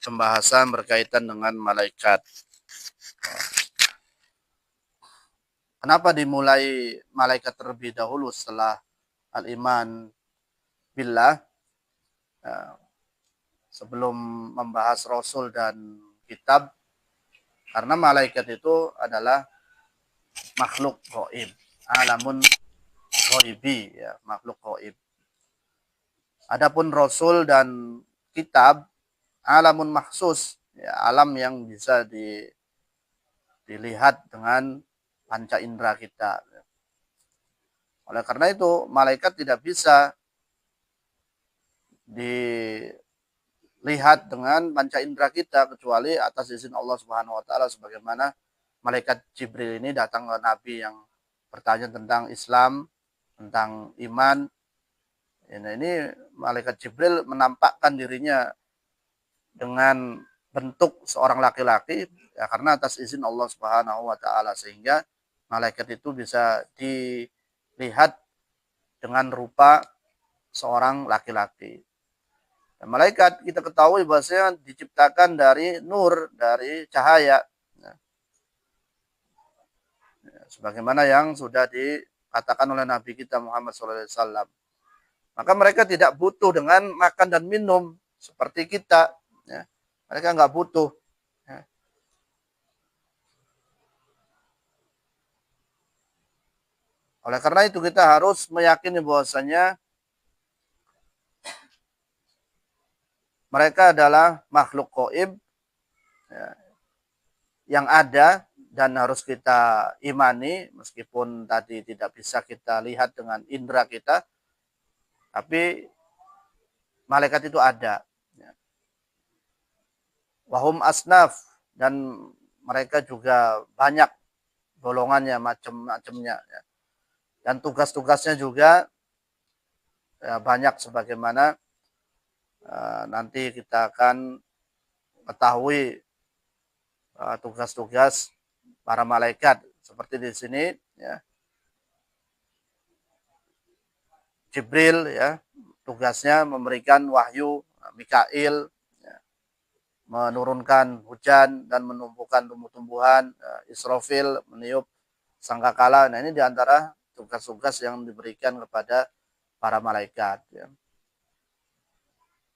Pembahasan berkaitan dengan malaikat. Kenapa dimulai malaikat terlebih dahulu setelah al-iman billah? Sebelum membahas Rasul dan kitab, karena malaikat itu adalah makhluk gaib, alamun ghaibi, ya, makhluk gaib. Adapun Rasul dan kitab, alamun maksus, ya, alam yang bisa dilihat dengan panca indera kita. Oleh karena itu, malaikat tidak bisa dilihat dengan panca indera kita kecuali atas izin Allah Subhanahu wa taala, sebagaimana malaikat Jibril ini datang ke Nabi yang bertanya tentang Islam, tentang iman. Ini malaikat Jibril menampakkan dirinya dengan bentuk seorang laki-laki, ya, karena atas izin Allah Subhanahu wa taala, sehingga malaikat itu bisa dilihat dengan rupa seorang laki-laki. Dan malaikat kita ketahui bahwasanya diciptakan dari nur, dari cahaya. Sebagaimana yang sudah dikatakan oleh Nabi kita Muhammad SAW. Maka mereka tidak butuh dengan makan dan minum seperti kita. Ya. Mereka nggak butuh. Ya. Oleh karena itu kita harus meyakini bahwasanya mereka adalah makhluk gaib, ya, yang ada dan harus kita imani, meskipun tadi tidak bisa kita lihat dengan indera kita, tapi malaikat itu ada. Ya. Wahum asnaf, dan mereka juga banyak golongannya, macam-macamnya. Ya. Dan tugas-tugasnya juga, ya, banyak, sebagaimana nanti kita akan ketahui tugas-tugas para malaikat. Seperti di sini, ya, Jibril, ya, tugasnya memberikan wahyu, Mikail, ya, menurunkan hujan dan menumbuhkan tumbuh-tumbuhan, Israfil meniup sangkakala. Nah, ini diantara tugas-tugas yang diberikan kepada para malaikat. Ya.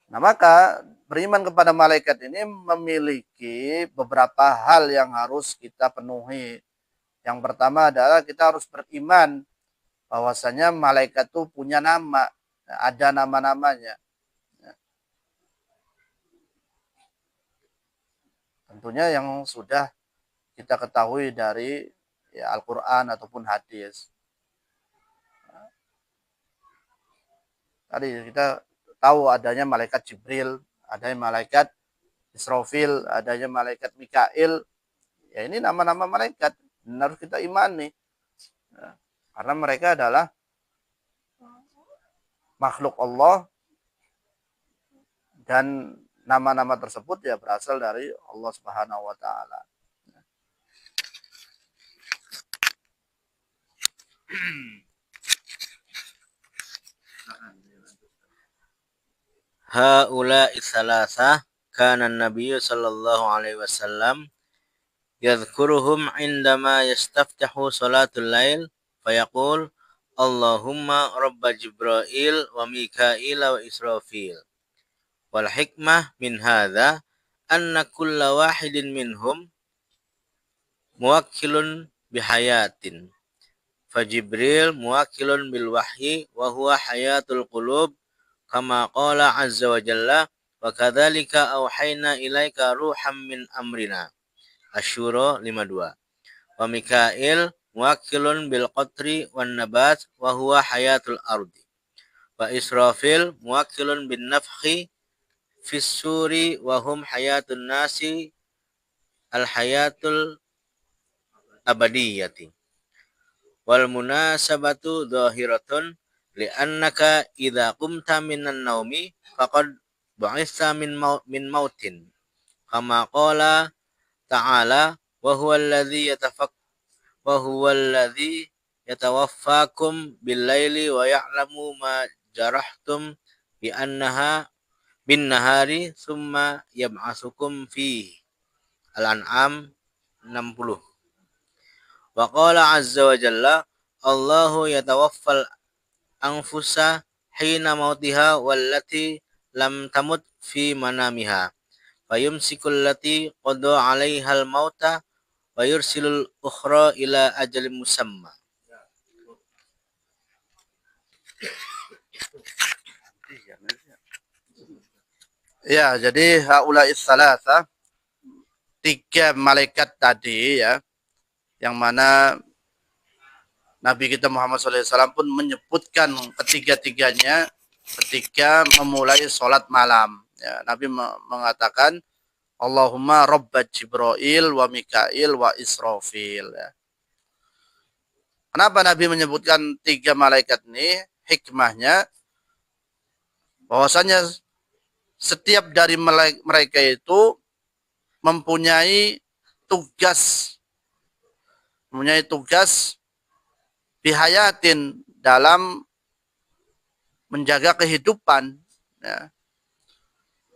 Nah, maka beriman kepada malaikat ini memiliki beberapa hal yang harus kita penuhi. Yang pertama adalah kita harus beriman bahwasanya malaikat itu punya nama, ada nama-namanya. Tentunya yang sudah kita ketahui dari, ya, Al-Quran ataupun hadis. Tadi kita tahu adanya malaikat Jibril, adanya malaikat Israfil, adanya malaikat Mikail. Ya, ini nama-nama malaikat, dan harus kita imani. Ya, karena mereka adalah makhluk Allah, dan nama-nama tersebut ya berasal dari Allah Subhanahu wa taala. Haula'i tsalatsa kana an-nabiy sallallahu alaihi wasallam yadhkuruhum indama yastaftahu salatul lail fayaqul Allahumma rabba Jibril wa Mikail wa Israfil. Wal hikmah min hadza anna kulla wahidin minhum muwakkilun bihayatin. Fajibril muwakkilun bil wahyi wa huwa hayatul qulub kama qala azza wa jalla wa kadzalika auhayna ilaika ruham min amrina. Asy-Syura 52. Wa Mikail muwakkilun bil qatri wan nabat wa huwa hayatul ardi. Wa Israfil muwakkilun bin nafkhi fis suri wa hum hayatun nasi al hayatul abadiyati. Wal munasabatu dhahiratun li'annaka idza qumta minan naumi faqad bu'itha min mautin kama qala ta'ala wa huwa alladhi yatawaffakum bil laili wa ya'lamu ma jarahtum bi annaha bin nahari summa yab'asukum fihi. Al-An'am 60. Wa qala azza wa jalla Allahu yatawaffal anfusa hina mautiha wallati lam tamut fi manamiha fayumsikul lati qada 'alaihal mauta wa yursilul ukhra ila ajalin musamma. Ya, jadi haula'is salasa, tiga malaikat tadi ya, yang mana Nabi kita Muhammad SAW pun menyebutkan ketiga-tiganya ketika memulai sholat malam. Ya, Nabi mengatakan, Allahumma Rabba Jibril wa Mikail wa Israfil. Ya. Kenapa Nabi menyebutkan tiga malaikat ini? Hikmahnya, bahwasanya setiap dari mereka itu mempunyai tugas bihayatin dalam menjaga kehidupan, ya.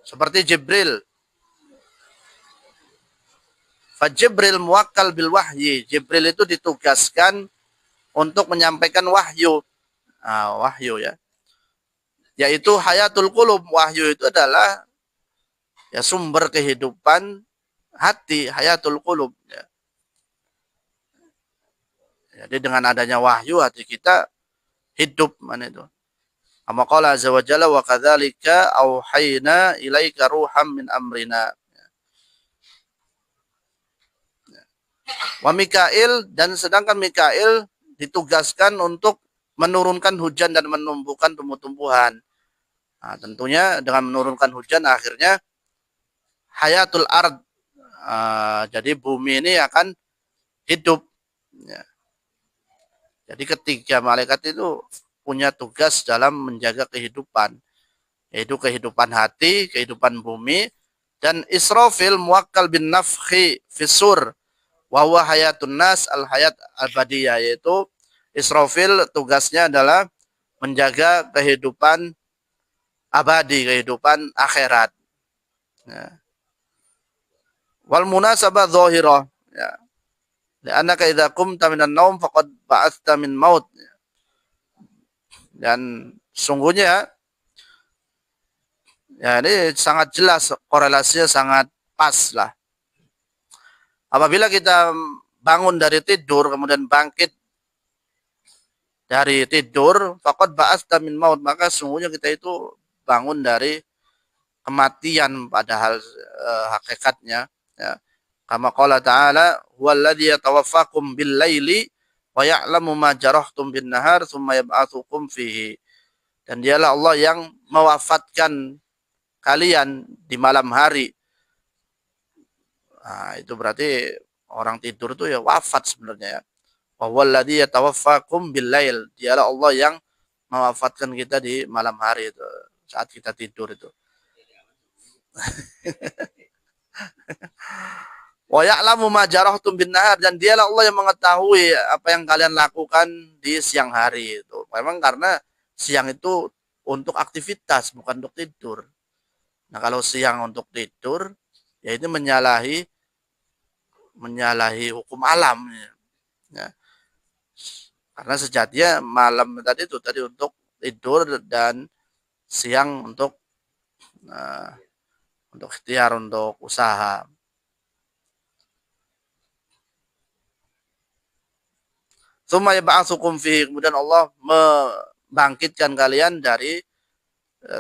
Seperti Jibril. Jibril muwakkal bil wahyi. Jibril itu ditugaskan untuk menyampaikan wahyu. Wahyu ya. Yaitu hayatul qulub. Wahyu itu adalah ya sumber kehidupan hati, hayatul qulub ya. Jadi dengan adanya wahyu hati kita hidup, mana itu. Amma qala azza wa jalla wa kadzalika auhayna ilaika ruham min amrina. Wa Mikail, dan sedangkan Mikail ditugaskan untuk menurunkan hujan dan menumbuhkan tumbuh-tumbuhan. Nah, tentunya dengan menurunkan hujan akhirnya hayatul ard. Jadi bumi ini akan hidup. Ya. Jadi ketiga malaikat itu punya tugas dalam menjaga kehidupan. Yaitu kehidupan hati, kehidupan bumi. Dan Israfil muwakkal bin nafkhi fisur. Wahuwa hayatun nas al-hayat abadiyah. Yaitu Israfil tugasnya adalah menjaga kehidupan abadi, kehidupan akhirat. Ya. Wal munasabah zahirah. Ya. Li'annaka idza qumta minan naum faqad ba'athta min maut. Dan sungguhnya ya ini sangat jelas, korelasinya sangat pas lah. Apabila kita bangun dari tidur kemudian bangkit dari tidur, faqad ba'athta min maut, maka sungguhnya kita itu bangun dari kematian padahal hakikatnya ya. Kama qala ta'ala, huwallazi yatawaffakum bil laili wa ya'lamu ma jarahtum bin nahar tsumma yab'atsukum fihi. Dan dialah Allah yang mewafatkan kalian di malam hari. Nah, itu berarti orang tidur itu ya wafat sebenarnya ya. Wa huwallazi yatawaffakum bil lail. Dialah Allah yang mewafatkan kita di malam hari itu, saat kita tidur itu. Wa ya'lamu ma jarahtum bin nahar, dan dialah Allah yang mengetahui apa yang kalian lakukan di siang hari itu. Memang karena siang itu untuk aktivitas bukan untuk tidur. Nah, kalau siang untuk tidur ya itu menyalahi hukum alam ya. Karena sejatinya malam tadi itu tadi untuk tidur dan siang untuk ikhtiar, untuk usaha. Tsumma yab'atsukum fi, kemudian Allah membangkitkan kalian dari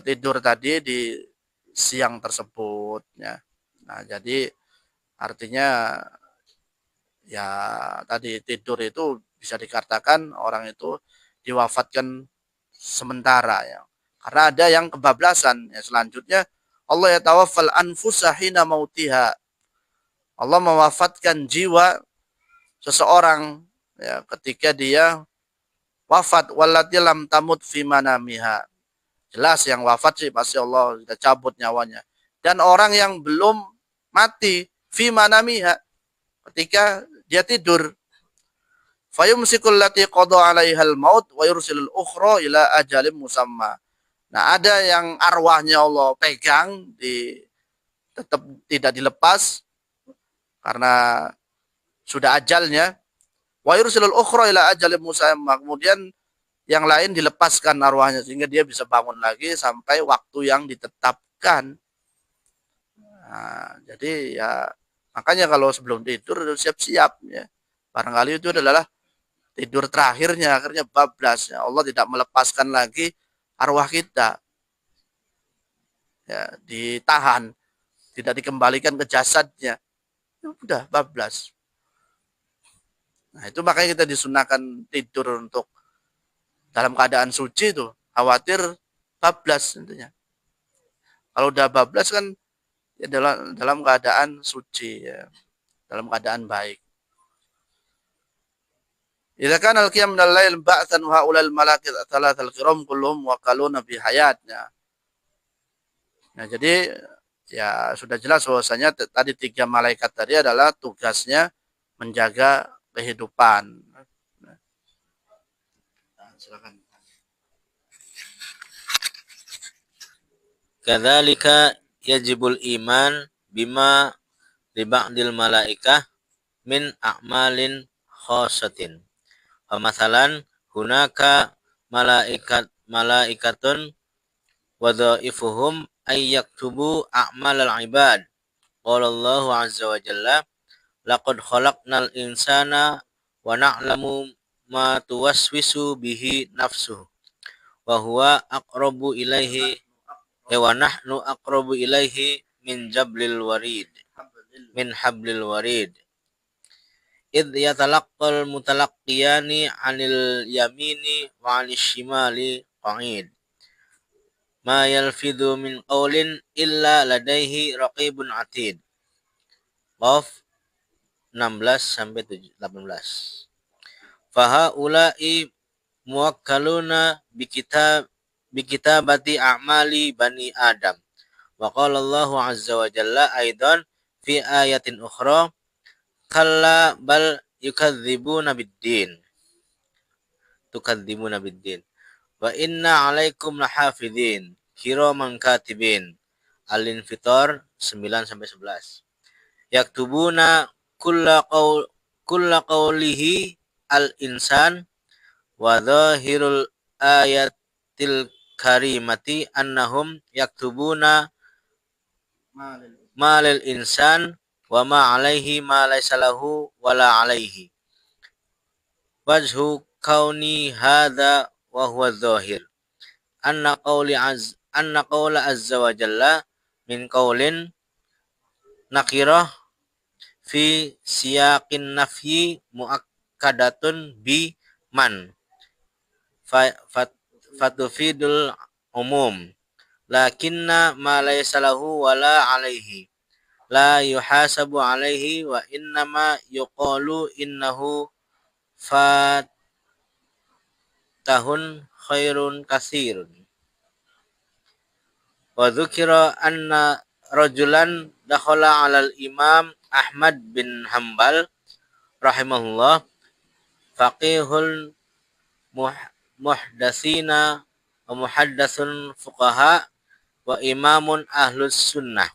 tidur tadi di siang tersebut ya. Nah, jadi artinya ya tadi tidur itu bisa dikatakan orang itu diwafatkan sementara ya. Karena ada yang kebablasan ya. Selanjutnya Allah yatawaffal anfusa hina mautiha. Allah mewafatkan jiwa seseorang ya, ketika dia wafat, wallati lam tamut fi manamiha. Jelas yang wafat sih pasti Allah sudah cabut nyawanya. Dan orang yang belum mati fi manamiha, ketika dia tidur, fayumsikul lati qada 'alaihal maut wa yursilul ukhra ila ajalin musamma. Nah, ada yang arwahnya Allah pegang, tetap tidak dilepas karena sudah ajalnya. Wa yursilul ukhra ila ajalin musamma. Kemudian yang lain dilepaskan arwahnya sehingga dia bisa bangun lagi sampai waktu yang ditetapkan. Nah, jadi ya makanya kalau sebelum tidur siap-siap ya. Barangkali itu adalah tidur terakhirnya, akhirnya bablas. Ya. Allah tidak melepaskan lagi arwah kita. Ya, ditahan, tidak dikembalikan ke jasadnya. Ya, udah bablas. Nah, itu makanya kita disunahkan tidur untuk dalam keadaan suci itu. Khawatir bablas tentunya. Kalau udah bablas kan ya dalam keadaan suci ya, dalam keadaan baik. Idza kana al-qiyam min al-lail ba'than wa haula al-malakit thalathal kiram kulluhum waqaluna bi hayatnya. Nah, jadi ya sudah jelas bahwasanya tadi 3 malaikat tadi adalah tugasnya menjaga kehidupan. Nah, silakan. Kadzalika yajibul iman bima li ba'dil malaikah min a'malin khossatin. Masalan hunaka malaikatun wadhaifuhum ay yaktubu a'malal ibad. Qala Allah azza wa jalla laqad khalaqnal insana wa na'lamu ma tuwaswisu bihi nafsuhu wa huwa aqrabu ilaihi wa nahnu aqrabu ilaihi min hablil warid id yatalaqqal mutalaqqiyani 'anil yamini wa 'anil shimali qa'id ma yalfidhu min qawlin illa ladaihi raqibun atid. Qaf 16 sampai 18. Faha ulai muwakkaluna bikitabati a'mali bani Adam. Wa qala Allahu azza wa jalla aidan fi ayatin ukhra kalla bal yukadzibuna biddin. Tukadzibuna biddin. Wa inna 'alaikum lahafidhin kiraman katibin. Al-Infitar 9 sampai 11. Yaktubuna kulla qawlihi al-insan wa dhahirul ayatil karimati annahum yaktubuna ma lil insan wa ma alaihi ma laysa lahu wala alaihi wajhu kauni hadha wa huwa dhahir anna qawla azza wa jalla min qawlin nakirah fi siyaqin nafyi muakkadatun bi man fatufidul umum lakinna ma laysa lahu wala alaihi la yuhasabu alaihi wa innama yuqalu innahu fatahun khairun katsirun. Wa dzukira anna rajulan dakhala 'alal imam Ahmad bin Hambal rahimahullah faqihul muhdatsina wa muhaddatsun fuqaha wa imamun ahlus sunnah.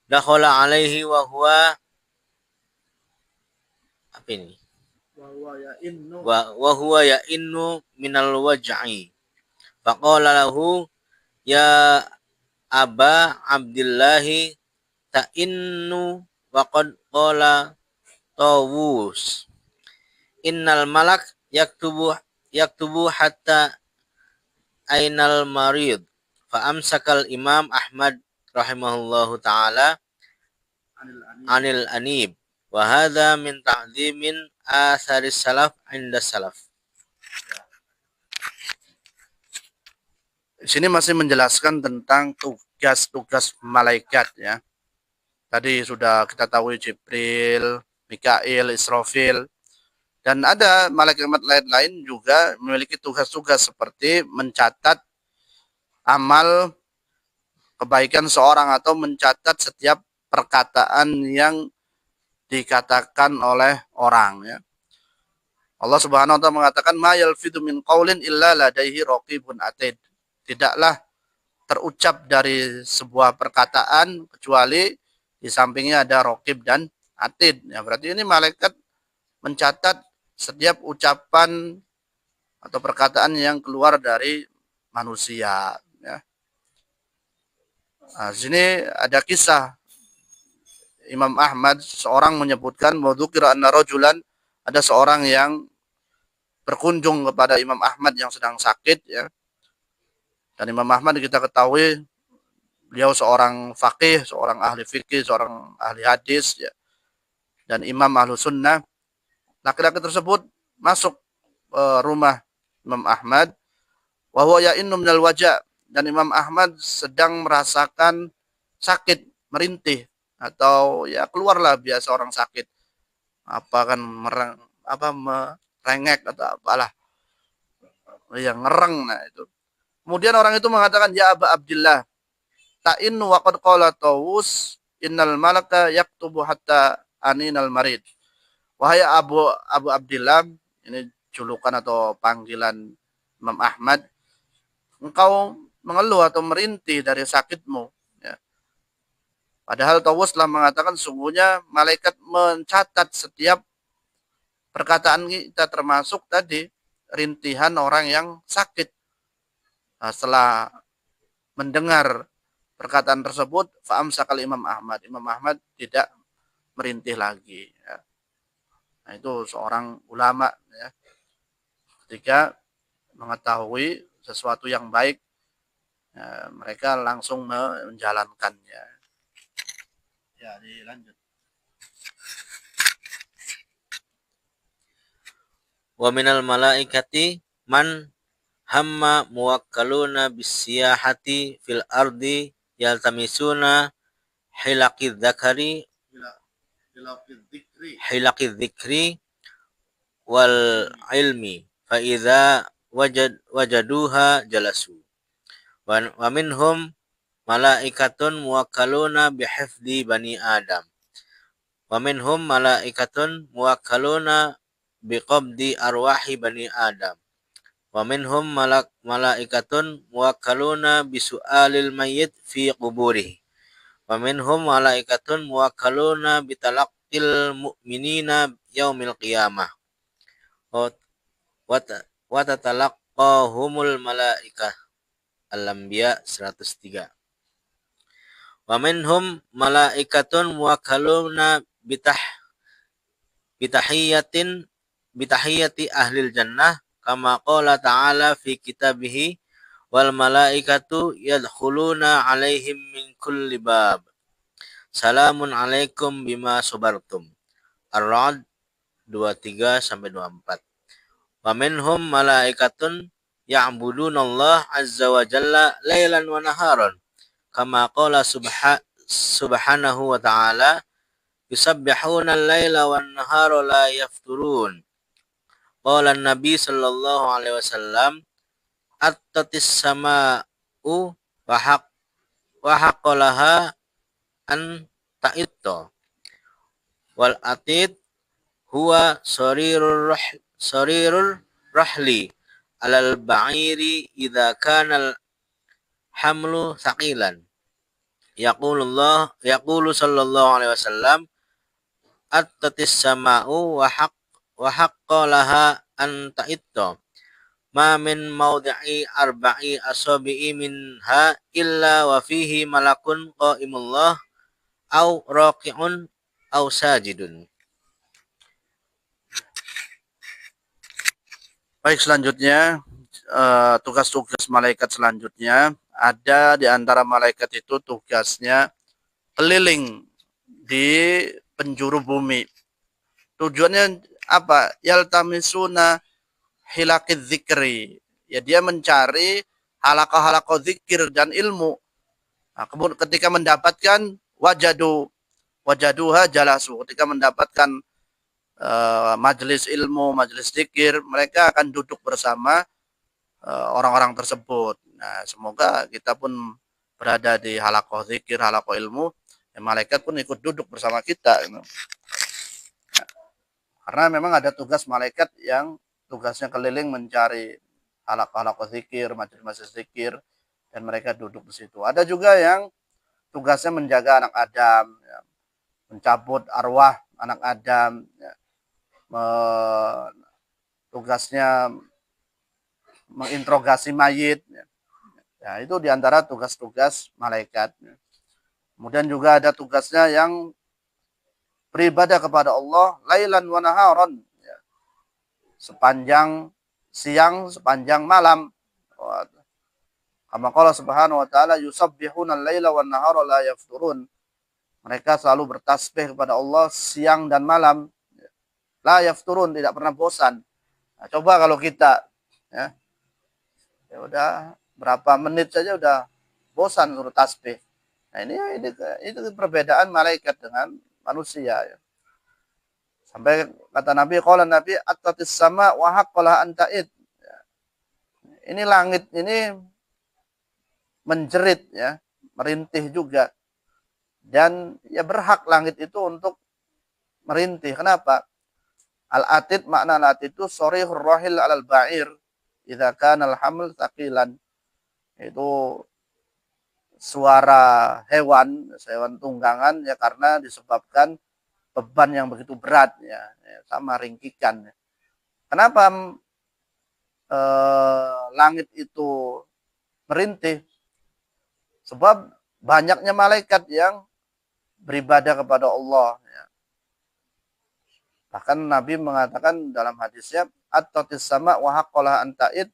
Dakhala alaihi wa huwa apa ini? Wa huwa ya'innu minal waj'i. Faqala lahu ya Aba Abdillahi ta'innu wa qad qala Tawus innal malak yaktubu hatta ainal marid. Fa amsakal Imam Ahmad rahimahullahu taala anil anib wa hadha min ta'zimin atharis salaf inda salaf. Di sini masih menjelaskan tentang tugas-tugas malaikat ya. Tadi sudah kita tahu Jibril, Mikail, Israfil, dan ada malaikat lain juga memiliki tugas-tugas seperti mencatat amal kebaikan seorang atau mencatat setiap perkataan yang dikatakan oleh orang ya. Allah Subhanahu wa taala mengatakan ma yalfidu min qaulin illa ladaihi raqibun atid. tidaklah terucap dari sebuah perkataan kecuali di sampingnya ada raqib dan atid. Ya, berarti ini malaikat mencatat setiap ucapan atau perkataan yang keluar dari manusia. Ya. Nah, sini ada kisah Imam Ahmad, seorang menyebutkan wadzukira anna rajulan, ada seorang yang berkunjung kepada Imam Ahmad yang sedang sakit, ya. Dan Imam Ahmad kita ketahui beliau seorang faqih, seorang ahli fikih, seorang ahli hadis, ya. Dan imam ahlu sunnah. Laki-laki tersebut masuk rumah Imam Ahmad, wa huwa ya'innu minal waja', dan Imam Ahmad sedang merasakan sakit, merintih, atau ya keluarlah biasa orang sakit, apa kan merengek atau apalah yang ngereng, nah itu. Kemudian orang itu mengatakan, ya Aba Abdillah, ta'in wa qad qala Tawus innal malaka yaktubu hatta aninal marid. Wahai Abu Abdillah, ini julukan atau panggilan Imam Ahmad, engkau mengeluh atau merintih dari sakitmu. Ya. Padahal Tawus telah mengatakan sungguhnya malaikat mencatat setiap perkataan kita, termasuk tadi rintihan orang yang sakit. Nah, setelah mendengar perkataan tersebut, fa'amsakal Imam Ahmad. Imam Ahmad tidak merintih lagi. Ya. Nah, itu seorang ulama, ya. Ketika mengetahui sesuatu yang baik, ya, mereka langsung menjalankannya. Ya, dilanjut. Wa minal malaikati man hamma muwakkaluna bisiyahati fil ardi yaltamisuna hilaqidz zakari hilaqidz dzikri wal ilmi fa idza wajaduha jalasu wa minhum malaikatun muwakkaluna bihifdzi bani adam wa minhum malaikatun muwakkaluna biqabdi arwahi bani adam wa minhum malaikatun muwakkaluna bisu'alil mayyit fi quburihi wa minhum malaikatun muwakkaluna bitalaqqil mu'minina yaumil qiyamah wa tatalaqqahumul malaikah Al-Anbiya 103. Wa minhum malaikatun muwakkaluna bitahiyati ahlil jannah kama qala ta'ala fi kitabihi wal malaikatu yadkhuluna alaihim min kulli bab salamun alaikum bima sabartum. Ar-Ra'd 23 sampai 24. Wa minhum malaikatun ya'budunallah azza wa jalla lailan wa naharan kama qala subhanahu wa ta'ala yusabbihuna al-laila wan nahara la yafturun. Qala an-nabi sallallahu alaihi wasallam attatis sama'u wa haqqalaha an ta'itta wal atid huwa sarirur rahli alal ba'iri idza kana al-hamlu thaqilan. Yaqulu sallallahu alaihi wasallam attatis sama'u wa haqqalaha an ta'itta ma min mawdi'i arba'i asabi'i minha illa wa fihi malakun qa'imullah au raqi'un au sajidun. Baik, selanjutnya tugas-tugas malaikat selanjutnya, ada di antara malaikat itu tugasnya keliling di penjuru bumi. Tujuannya apa? Yaltamisuna hilaqidz dzikri. Ya, dia mencari halaqah-halaqah zikir dan ilmu. Nah, kemudian ketika mendapatkan wajaduha jalasu. Ketika mendapatkan majelis ilmu, majelis zikir, mereka akan duduk bersama orang-orang tersebut. Nah, semoga kita pun berada di halaqah zikir, halaqah ilmu, ya, malaikat pun ikut duduk bersama kita. Nah, karena memang ada tugas malaikat yang tugasnya keliling mencari halaqah-halaqah zikir, majelis-majelis zikir, dan mereka duduk di situ. Ada juga yang tugasnya menjaga anak Adam, ya, mencabut arwah anak Adam, ya, tugasnya menginterogasi mayit. Ya, itu diantara tugas-tugas malaikat. Kemudian juga ada tugasnya yang beribadah kepada Allah lailan wa naharon, ya, sepanjang siang, sepanjang malam. Kama qala subhanahu wa ta'ala yusabbihuna al-laila wan nahara la yafturun. Mereka selalu bertasbih kepada Allah siang dan malam. La yafturun, tidak pernah bosan. Nah, coba kalau kita, ya, ya udah berapa menit saja udah bosan suruh tasbih. Nah, ini itu perbedaan malaikat dengan manusia, ya. Sampai kata Nabi, qala Nabi attatis sama wa haqqala anta'id. Ini langit ini menjerit, ya, merintih juga. Dan ya berhak langit itu untuk merintih. Kenapa? Al-atid, makna al-atid itu sorihur rahil alal ba'ir idza kana al-haml thaqilan. Itu suara hewan tunggangan, ya, karena disebabkan beban yang begitu berat, ya, sama ringkikan. Kenapa langit itu merintih? Sebab banyaknya malaikat yang beribadah kepada Allah, ya. Bahkan Nabi mengatakan dalam hadisnya at-tatis sama wa haqqala anta'id,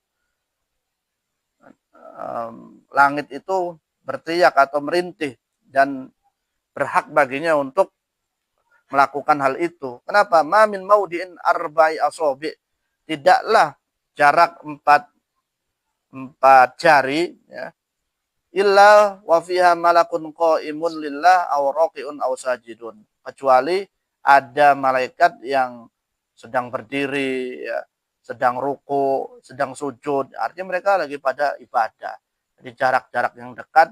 langit itu berteriak atau merintih dan berhak baginya untuk melakukan hal itu. Kenapa? Ma min maudi'in arba'i asobi. Tidaklah jarak empat jari, ya, illa wa fiha malakun qaimun lillah aw raqiun aw sajidun. Kecuali ada malaikat yang sedang berdiri, ya, sedang ruku, sedang sujud. Artinya mereka lagi pada ibadah. Jadi jarak-jarak yang dekat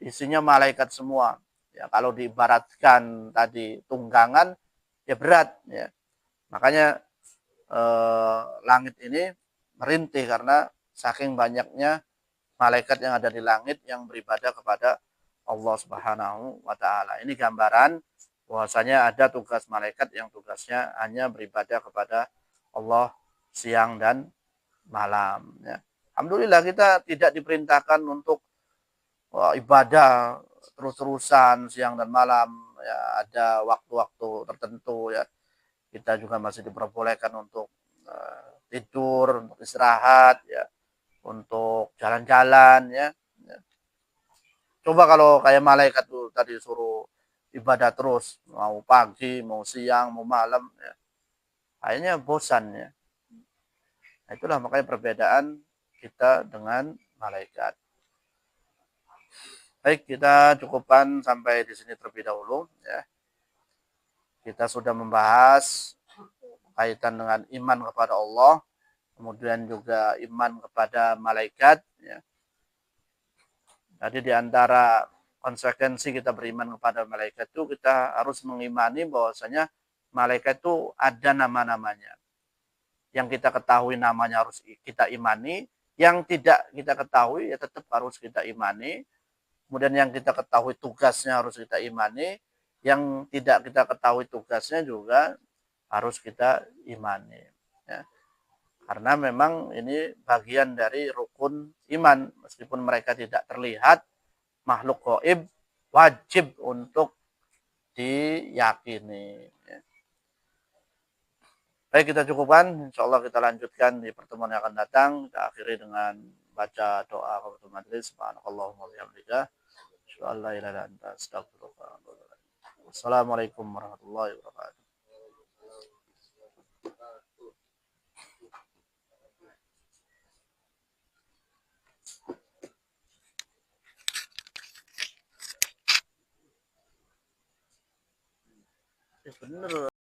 isinya malaikat semua. Ya, kalau diibaratkan tadi tunggangan, ya berat, ya. Makanya langit ini merintih karena saking banyaknya malaikat yang ada di langit yang beribadah kepada Allah Subhanahu wa taala. Ini gambaran bahwasanya ada tugas malaikat yang tugasnya hanya beribadah kepada Allah siang dan malam, ya. Alhamdulillah kita tidak diperintahkan untuk ibadah terus-terusan siang dan malam, ya, ada waktu-waktu tertentu, ya. Kita juga masih diperbolehkan untuk tidur, untuk istirahat, ya, untuk jalan-jalan, ya. Coba kalau kayak malaikat tuh tadi suruh ibadah terus, mau pagi, mau siang, mau malam, ya, akhirnya bosan, ya. Nah, itulah makanya perbedaan kita dengan malaikat. Baik, kita cukupkan sampai di sini terlebih dahulu, ya. Kita sudah membahas kaitan dengan iman kepada Allah, kemudian juga iman kepada malaikat, ya. Jadi di antara konsekuensi kita beriman kepada malaikat itu kita harus mengimani bahwasanya malaikat itu ada nama-namanya. Yang kita ketahui namanya harus kita imani, yang tidak kita ketahui ya tetap harus kita imani. Kemudian yang kita ketahui tugasnya harus kita imani, yang tidak kita ketahui tugasnya juga harus kita imani, ya. Karena memang ini bagian dari rukun iman. Meskipun mereka tidak terlihat, makhluk gaib wajib untuk diyakini, ya. Baik, kita cukupkan. Insya Allah kita lanjutkan di pertemuan yang akan datang. Kita akhiri dengan baca doa kepada majelis. Subhanakallahumma wa bihamdika. Wassalamualaikum warahmatullahi wabarakatuh. Bener.